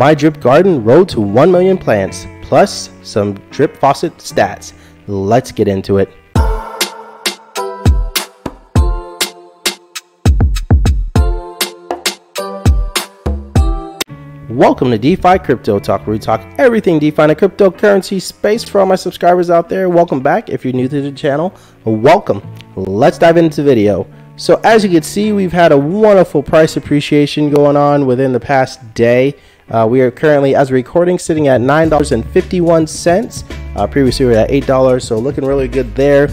my drip garden road to 1 million plants, plus some drip faucet stats. Let's get into it. Welcome to DeFi Crypto Talk, where we talk everything DeFi in the cryptocurrency space. For all my subscribers out there, welcome back. If you're new to the channel, welcome. Let's dive into the video. So as you can see, we've had a wonderful price appreciation going on within the past day. We are currently, as a recording, sitting at $9.51. Previously we were at $8, so looking really good there.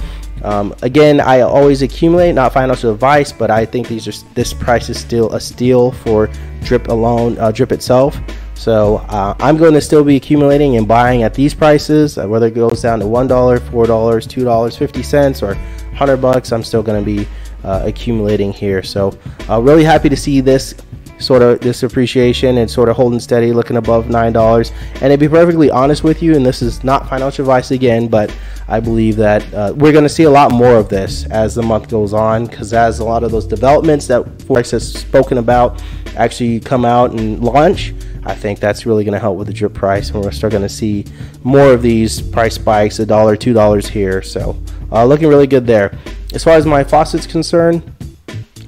Again, I always accumulate, not financial advice, but I think this price is still a steal for drip alone, drip itself. So I'm going to still be accumulating and buying at these prices, whether it goes down to $1, $4, $2, 50 cents, or $100. I'm still going to be accumulating here. So really happy to see this appreciation and sort of holding steady, looking above $9. And to be perfectly honest with you, and this is not financial advice again, but I believe that we're going to see a lot more of this as the month goes on, because as a lot of those developments that Forex has spoken about actually come out and launch, I think that's really going to help with the drip price, and we're going to start going to see more of these price spikes, $1, $2 here. So looking really good there. As far as my faucet's concerned,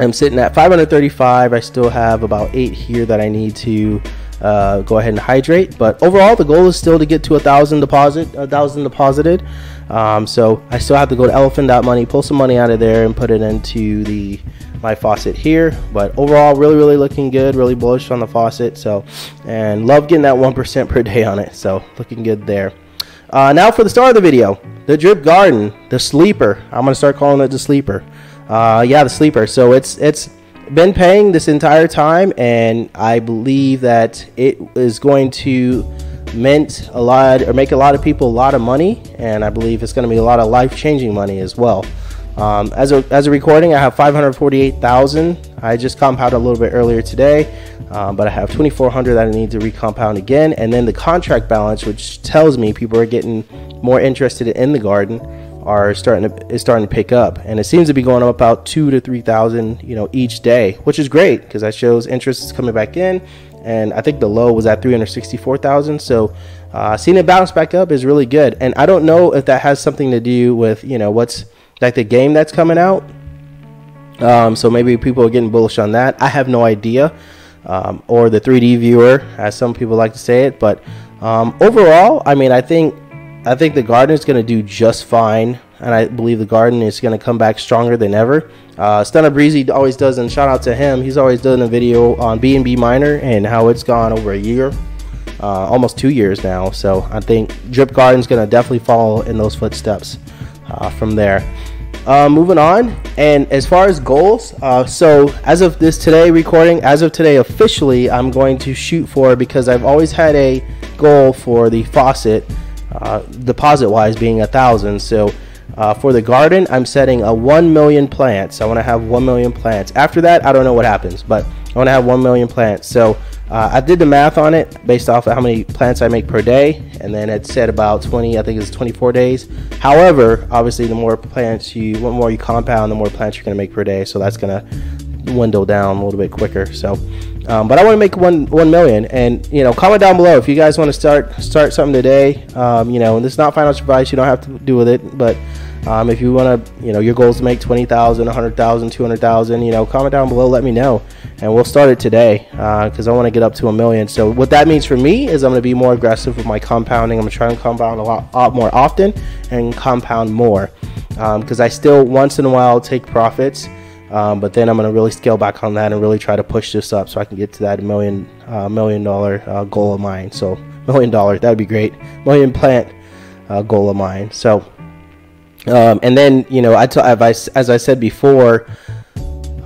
I'm sitting at 535. I still have about 8 here that I need to go ahead and hydrate, but overall the goal is still to get to 1,000 deposited. So I still have to go to elephant.money, pull some money out of there and put it into my faucet here. But overall, really looking good, really bullish on the faucet. So, and love getting that 1% per day on it. So looking good there. Now for the start of the video, the drip garden, the sleeper. I'm gonna start calling it the sleeper. Yeah, the sleeper. So it's been paying this entire time, and I believe that it is going to mint a lot, or make a lot of people a lot of money, and I believe it's going to be a lot of life-changing money as well. As a recording, I have 548,000. I just compounded a little bit earlier today, but I have 2,400 that I need to recompound again, and then the contract balance, which tells me people are getting more interested in the garden, is starting to pick up, and it seems to be going up about 2,000 to 3,000, each day, which is great because that shows interest is coming back in. And I think the low was at 364,000, so seeing it bounce back up is really good. And I don't know if that has something to do with what's like the game that's coming out. So maybe people are getting bullish on that. I have no idea, or the 3D viewer, as some people like to say it. But overall, I mean, I think the garden is going to do just fine, and I believe the garden is going to come back stronger than ever. Stunner Breezy always does, and shout out to him. He's always done a video on BNB Miner and how it's gone over a year, almost 2 years now. So I think drip garden is going to definitely follow in those footsteps from there. Moving on, and as far as goals, so as of today officially, I'm going to shoot for, because I've always had a goal for the faucet, deposit wise, being 1,000. So for the garden, I'm setting a 1 million plants. I want to have 1 million plants. After that, I don't know what happens, but I want to have 1 million plants. So I did the math on it based off of how many plants I make per day, and then it said about 20, I think it's 24 days. However, obviously the more plants you compound, the more plants you're going to make per day, so that's going to dwindle down a little bit quicker. So but I want to make 1 million, and comment down below if you guys want to start something today. And this is not financial advice, you don't have to do with it, but if you want to, your goal is to make 20,000, 100,000, 200,000, comment down below, let me know, and we'll start it today, because I want to get up to 1 million. So what that means for me is I'm going to be more aggressive with my compounding. I'm going to try and compound a lot more often and compound more, because I still once in a while take profits, but then I'm going to really scale back on that and really try to push this up so I can get to that $1 million goal of mine. So $1 million, that would be great. Million plant goal of mine. So and then as I said before,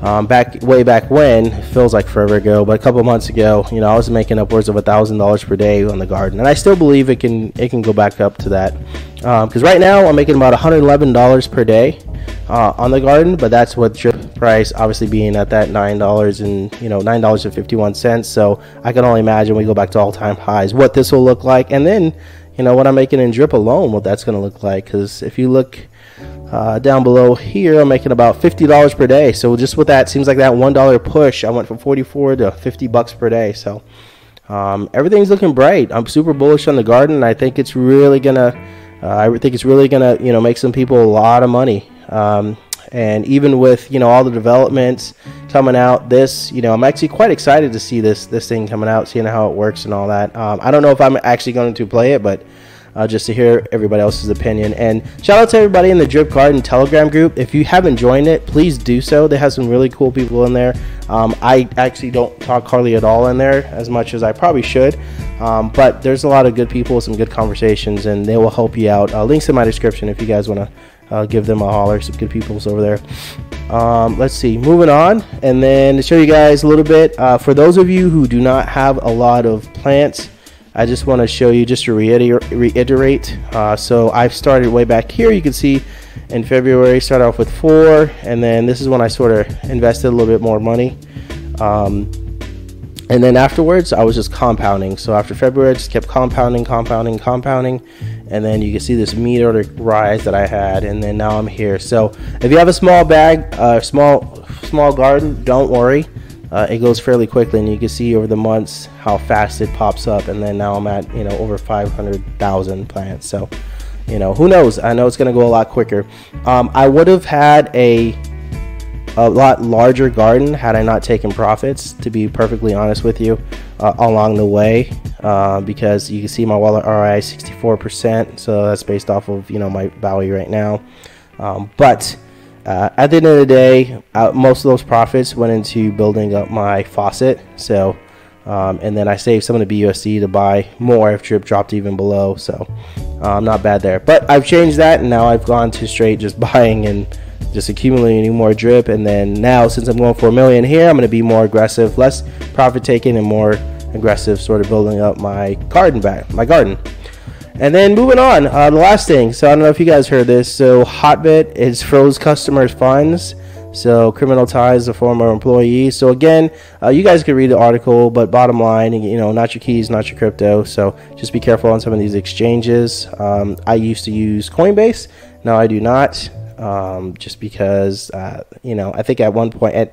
way back when, it feels like forever ago, but a couple months ago, I was making upwards of $1,000 per day on the garden, and I still believe it can go back up to that, because right now I'm making about $111 per day on the garden, but that's with drip price obviously being at that $9 and $9.51. So I can only imagine we go back to all-time highs, what this will look like, and then what I'm making in drip alone, what that's going to look like. Because if you look down below here, I'm making about $50 per day. So just with that, seems like that $1 push, I went from 44 to 50 bucks per day. So everything's looking bright. I'm super bullish on the garden. I think it's really gonna make some people a lot of money. And even with all the developments coming out, I'm actually quite excited to see this thing coming out, seeing how it works and all that. I don't know if I'm actually going to play it, but just to hear everybody else's opinion. And shout out to everybody in the Drip Garden Telegram group. If you haven't joined it, please do so. They have some really cool people in there. I actually don't talk hardly at all in there, as much as I probably should, but there's a lot of good people, some good conversations, and they will help you out. Links in my description if you guys want to give them a holler. Some good people's over there. Let's see, moving on, and then to show you guys a little bit, for those of you who do not have a lot of plants, I just want to show you, just to reiterate. So I've started way back here. You can see in February, started off with 4, and then this is when I sort of invested a little bit more money. And then afterwards, I was just compounding. So after February, I just kept compounding, and then you can see this meteoric rise that I had, and then now I'm here. So if you have a small bag, small garden, don't worry. It goes fairly quickly, and you can see over the months how fast it pops up, and then now I'm at over 500,000 plants. So who knows? I know it's going to go a lot quicker. I would have had a lot larger garden had I not taken profits, to be perfectly honest with you, along the way, because you can see my wallet ROI 64%, so that's based off of my value right now. But at the end of the day, most of those profits went into building up my faucet. So and then I saved some of the BUSD to buy more if drip dropped even below. So not bad there. But I've changed that, and now I've gone to straight just buying and just accumulating more drip. And then now, since I'm going for $1 million here, I'm going to be more aggressive, less profit taking, and more aggressive, sort of building up my garden. And then moving on, the last thing. So I don't know if you guys heard this. So Hotbit is froze customers' funds. So criminal ties a former employee. So again, you guys can read the article, but bottom line, not your keys, not your crypto. So just be careful on some of these exchanges. I used to use Coinbase. Now I do not. Just because I think at one point,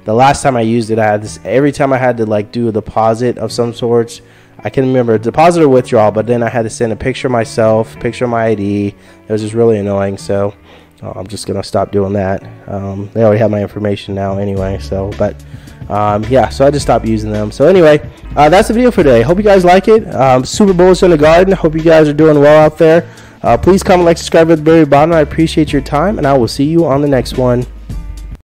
the last time I used it, I had this, every time I had to do a deposit of some sorts, I can remember deposit or withdrawal, but then I had to send a picture of myself, picture of my ID. It was just really annoying. So I'm just gonna stop doing that. They already have my information now anyway. So yeah, so I just stopped using them. So anyway, that's the video for today. Hope you guys like it. Super bullish on the garden. Hope you guys are doing well out there. Please comment, like, subscribe at the very bottom. I appreciate your time, and I will see you on the next one.